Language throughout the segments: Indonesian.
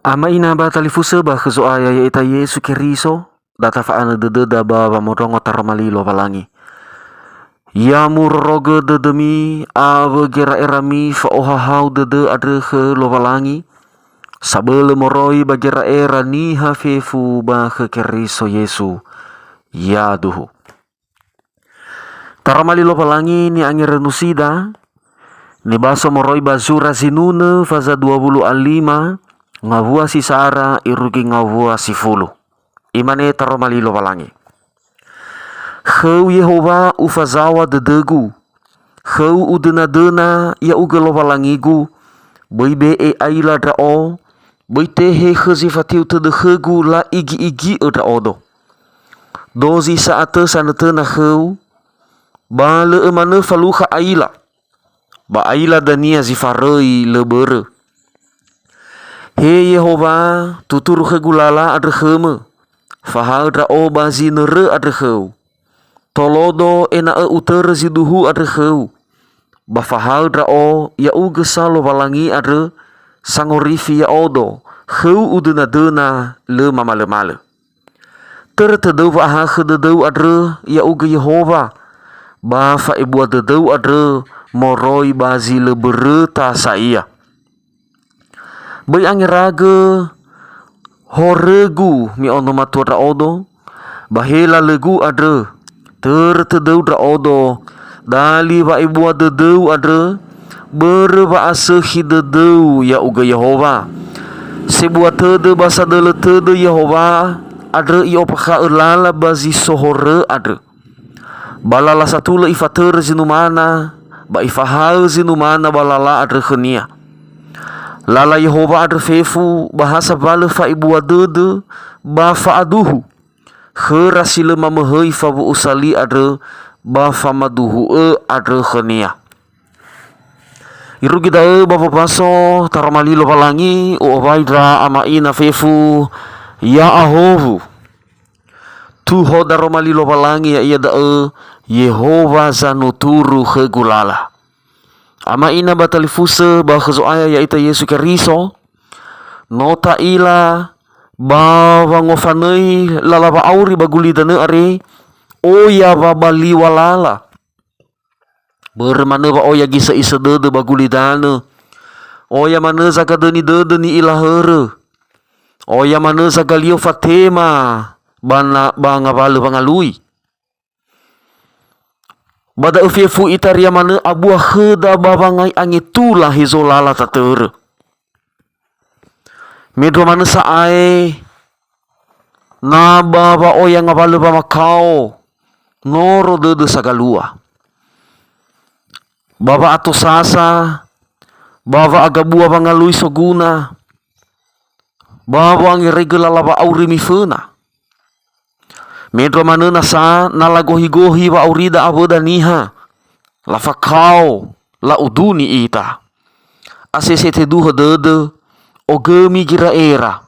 Ama ina ba talifusa ba kezo aya ya ita Yesu Keriso data faana deda ba modongo taramalilo palangi. Ya murroge dedemi ave gera erami fa ohahau dede adrehe lo palangi. Sabele moroi bagera era niha fefu ba ke Keriso Yesu. Ya duhu. Taramalilo palangi ni angere nusida. Ni baso moroi bazura zinune faza 25 ngavua si Sara irugi ngavua si fulu. Imane taromalilo palangi. Kheu Yehova ufazawa dedegu. Kheu udena-dena ya ugelo palangigu. Boibe e aila drao. Boitehe khezifatiu tedehegu la igi-igi odo. Dozi saate sanatena kheu. Ba le emane faluha aila. Ba aila dania zifarei lebere. He Yehova tuturu khegulala adreheme. Fahal drao bazi nere adreheu. Tolodo ena utere ziduhu adreheu. Ba fahal drao ya ugesalo walangi adre sangorifi ya odo. Heu udena-dena le mamale-male. Tertedeu aha khededeu adre ya uge Yehova. Ba fa ibua dedeu adre moroi bazi lebere ta saia. Bai angirage horegu mi ono matua dra odo. Bahela legu adre. Tertedeu dra odo. Dali wa ibua dedeu adre. Bere wa asehi dedeu ya uga Yehova. Sebua tede basa dele tede Yehova. Adre iyo pakha elala bazi sohore adre. Balala satula ifatere zinumana. Ba ifahal zinumana balala adre khenia. Lala Yehova adre fefu bahasa bale fa ibua dede ba fa aduhu. Kherasile mamehei fa bu usali adre ba fa maduhu adre khenia. Irugi dae bapa baso taramalilo palangi o vaidra ama ina fefu ya ahovu. Tuho daromalilo palangi ya iya dae Yehova zanuturu khegulala. Ama ina batalifuse ba khezo aya ya ita Yesu Keriso. Nota ila ba wangofanei lalaba auri baguli dane are. Oya ba bali walala. Bermane ba oya gisa isa dede baguli dane. Oya mane zaga deni dede ni ilahere. Oya mane zaga lio fatema. Banga bale bangalui. Bada ufefu itaria mana abuah kheda babangai angitulah hizolala tatere. Medro mana saai na baba oya ngabale ba makao noro dede sagalua. Baba ato sasa baba agabua bangalui soguna. Baba angirregela laba auri mifena. Medro mana nasa nalagohi-gohi wa aurida aboda niha. La fakao la uduni ita. Asesete duha dede ogemi gira era.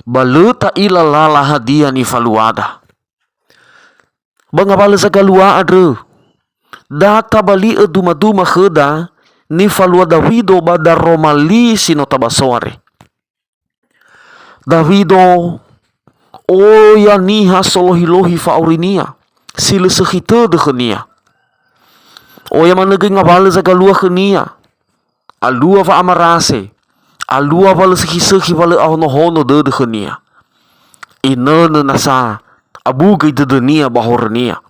Baleta ila lala hadia ni faluada. Bangabale sagalua adre. Data bali eduma-duma kheda ni faluada Davido bada romali sinotabasoare. Davido oya niha solohi-lohi fa aurinia. Sile sekhite de khenia. Oya manege ngabale zagalua khenia. Alua fa amarase. Alua vale sekhi-sekhi vale ahono-hono de khenia. Inene nasa abugai de denia bahornia.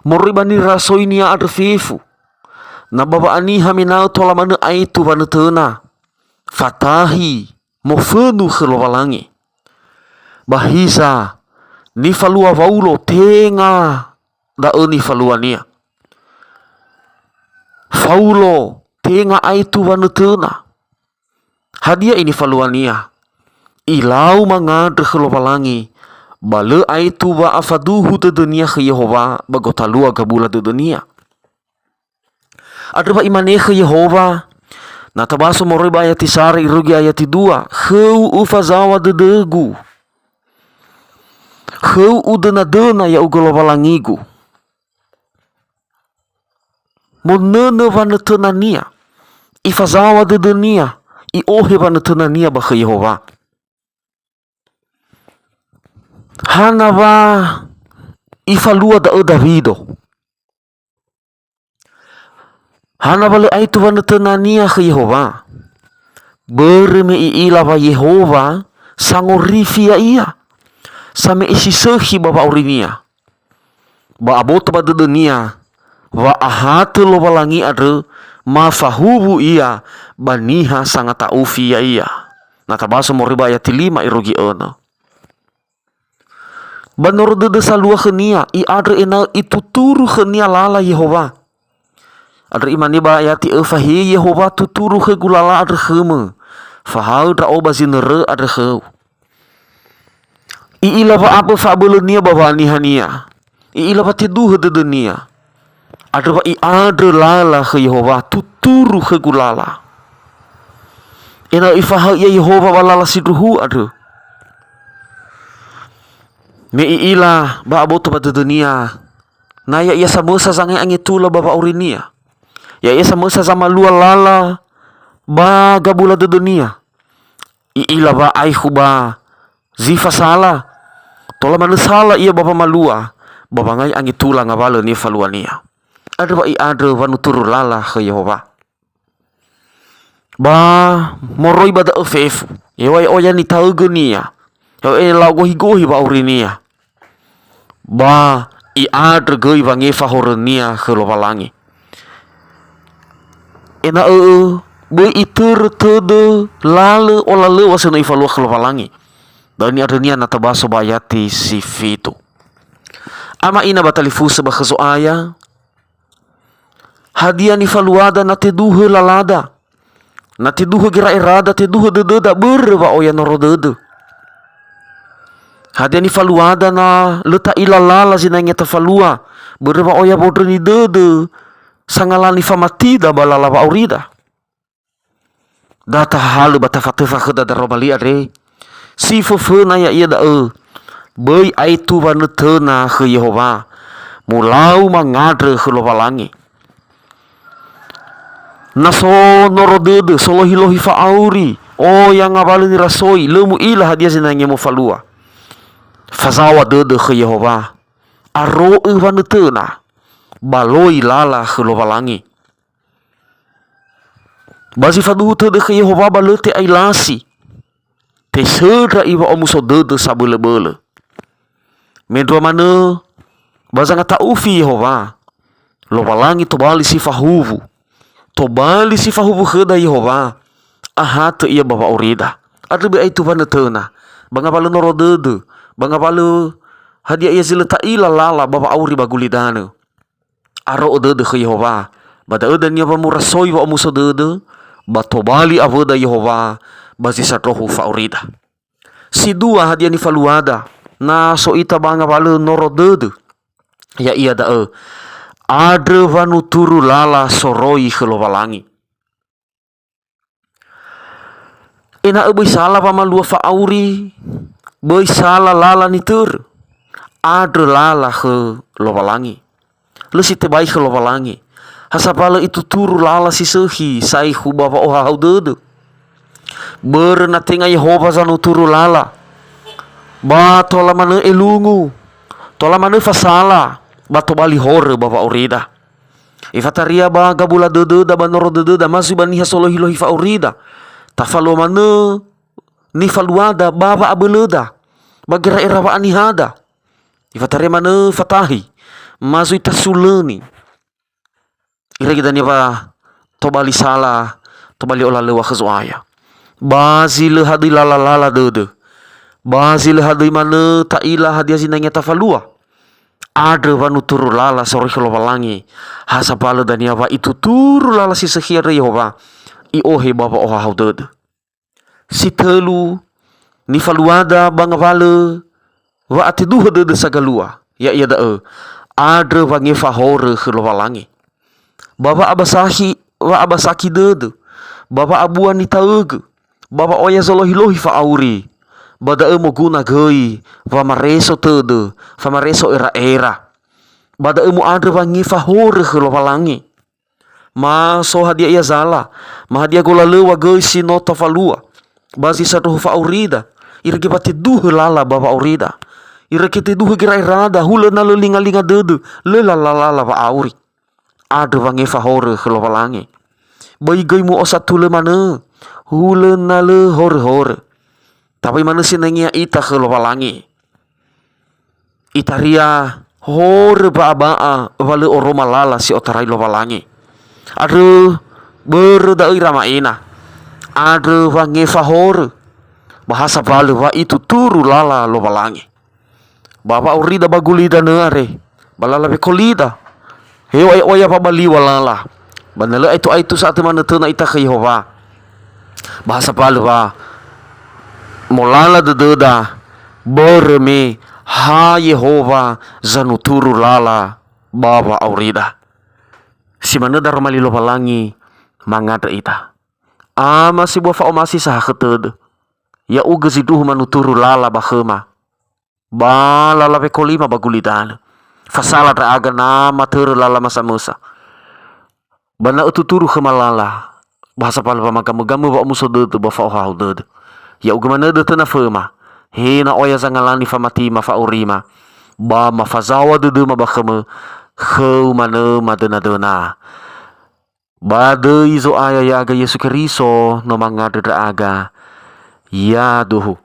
Moribani rasoinia adfefu. Na baba aniha minau tola mane aitu vanetena. Fatahi mofenu khelowalangi. Bahisa ni falua vaulo tenga da ni faluania. Faulo tenga aitu vanetena. Hadia ini faluania. Ilau mangadre khelowalangi. Bale aitu ba afaduhu te dunia ke Yehova bagotalua gabula te dunia. Adreba imane ke Yehova. Natabaso moreba ayati sari irugi ayati 2. Kheu ufazawa dedegu. Kheu udena-dena ya ugolo walangigu. Monene vanetenania. Ifazawa dedenia. I ohe bana tenania ba ke Yehova. Hana ba ifalua da Davido. Hana bale ai tu bana tenania ke Yehova. Berme i ila ba Yehova sangorifia ia. Same isi sehi baba urinia. Ba abota ba dunia. Wa ahate lo balangi ada mafahubu ia baniha sangat taufi ya ia. Natabaso mo riba ayat 5 irogi ono. Banor de salua khenia i adre ena ituturu khenia lala Yehova. Adre imani ba ayat fahi Yehova tuturu khe gulala adre kheme. Fahau da obazinere adre kheu. I ila ba apa fa belunia bawani hania. I ila ba teduh de dunia. Adre ba i adre lala khe Yehova tuturu khe gulala. Ena ifahau ya Yehova balala sidruhu adre. Me ila ba aboto ba dunia. Na ya ia samosa zangai angitula baba urinia. Ya ia samosa sama lua lala ba gabula dunia. I ila ba aihu ba zifa sala. Tola mana sala ia baba malua. Baba ngai angitula ngabala ni faluania. Ada ba i ada vanuturu lala ke Yehova. Ba moroi ba da efefu. Yewa oya ni taugunia. Yewa lau gohi ba urinia. Ba i adre goi vange fahorenia ke lobalangi. Ena be itur tudu lale olale wasana ifalua ke lobalangi. Dan ni adenia natabaso bayati si fitu. Ama ina batalifu seba kezoaya. Hadiah ni faluada na teduhe lalada. Na teduhe gira erada teduhe dededa berba oya norodede. Hadiah ni faluada na leta ilalala zinanya tafalua. Berba oya bodreni dede. Sangalani famatida balala ba aurida. Data halu batafatefa kheda darobali ade. Si fufuna ya iya da Bai aitu vanetena ke Yehova. Mulau mangadre ke lobalangi. Naso norodede solohi-lohi fa'auri. Oh yang ngabali ni rasoi. Lemu ilah hadiah zinanya mo falua. Fazawa dede ke Yehova. Aro vanetena. Baloi lala ke lobalangi. Basi faduhu tede ke Yehova balete ailasi. Te sedra iwa omuso dede sabele-bele. Medua mana bazanga taufi Yehova. Lobalangi tobali si fahuvu. Tobali si fahuvu kheda Yehova. Ahate ia baba orida. Adre be aitu vanetena. Banga balu norodede. Banga balu hadiah ia zile ta'ila lala baba auri bagulidane. Aro dede ke Yehova. Bada edan ia bamurasoi wa omuso dede. Batobali aveda Yehova. Bazi satrohu faurida. Si dua hadiah ni faluada. Na so ita banga balu norodede. Ya iya da adre vanuturu lala soroi ke lobalangi. Ena bai sala pamalua fa'auri. Bai sala lala ni ter. Adre lala ke lobalangi. Lesi tebai ke lobalangi. Hasapala itu turu lala si sehi. Saihu bapa oha hau dede. Berna tenga Yehova zanu turu lala. Ba tola mana elungu. Tola mana fasala. Ba to bali hore bapa orida. Ifataria ba gabula dede da banoro dede da masu baniha solohi lohi fa orida. Tafalo mana ni faluada baba abeleda. Bagira erawa anihada. Ifataria mana fatahi. Masu itasuleni. Ira kita ni ba to bali sala. To bali ola lewa kezoaya. Bazile hadi lala lala dede. Bazile hadi mana ta'ila hadiah zinanya tafalua. Ada vanu turu lala sore ke lobalangi. Hasapala dan yawa itu turu lala si sekhira Yehova. I ohe baba oha hau dede. Si telu ni faluada banga vale. Wa ati duha dede sagalua. Ya iya da Ada vange fahore ke lobalangi. Baba abasahi wa abasaki dede. Baba abuan ni taege. Baba oya zolohi-lohi fa'auri. Bada mo guna gei. Vamareso tede. Vamareso era-era. Bada mo adre vangi fahore ke lobalangi. ma so hadia ia zala, ma hadia gola lewa goi si nota falua. Basi sa dohu fa aurida, ira ke pati duhe lala baba aurida. Ira ke te duhe gira irada, hula na le linga-linga dedu, le lala va auri. Ada vange fa hore ke lovalange. Bai goi mu osatu le mana, hula na le hore. Tapi mana sinengia ita ke lovalange. Itaria hore ba vale oroma lala si otarai lovalange. Ada berda irama ena. Ada vange fa hore. Bahasa vale va itu turu lala lovalange. Baba aurida bagulida neare. Balala be kolida. Heo ai oya pa baliwa lala. Banala itu saat mana tena ita ke Yehova. Bahasa vale va. Molala dededa. Berme. Ha Yehova zanuturu lala baba aurida. Si mana darmali lovalangi mangada ita. Ama si buah fa omasi sah keted. Ya uga si duh manuturu lala bahema. Ba lala be kolima bagulidan. Fasala aga nama ter lala masa musa. Bana ututuru kemalala. Bahasa pala pamagamu ba umuso dedu ba fa ohau dedu. Ya uga mana dedu na fema. Hena oya zangalani famatima fa urima. Ba mafazawa dedu mabakeme. Kheu mana madena. Ba de izo aya yaga Yesu Keriso no mangada aga. Ya duhu.